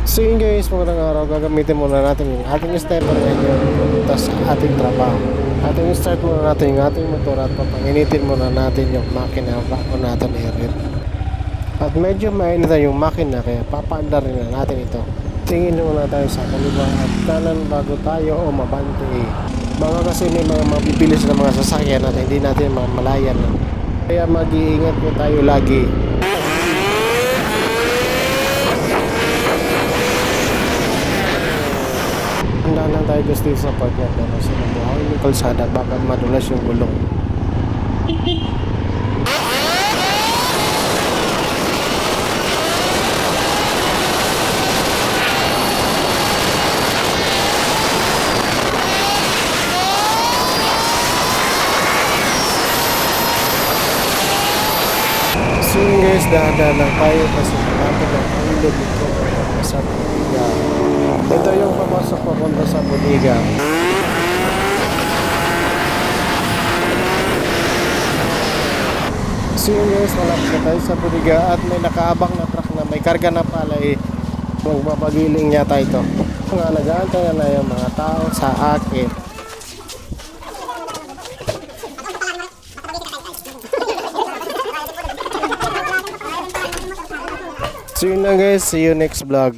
So yun guys, magandang araw. Gagamitin muna natin yung ating starter ngayon punta sa ating trabaho. Ating start muna natin yung ating motor at papanginitin muna natin yung makina bago natin i-rev. At medyo mainit na yung makina kaya papaandar rin na natin ito. Tingin muna tayo sa kaliwa at kanan bago tayo o mabante. Baka kasi may mga mabibilis na mga sasakyan at hindi natin mamalayan. Kaya mag-iingat po tayo lagi. Handa lang tayo gusto sa partner na kasi nabuhay yung kalsada baka madulas yung gulong. So yun guys, dahan-dahan lang tayo kasi malapit ang ilog ito sa Budiga. Ito yung papasok papunta sa Budiga. So yun guys, malapit na tayo sa Budiga at may nakaabang na truck na may karga na pala magpapagiling yata ito. Nga nag-aantay na yung mga tao sa akin. So yun lang guys, see you next vlog.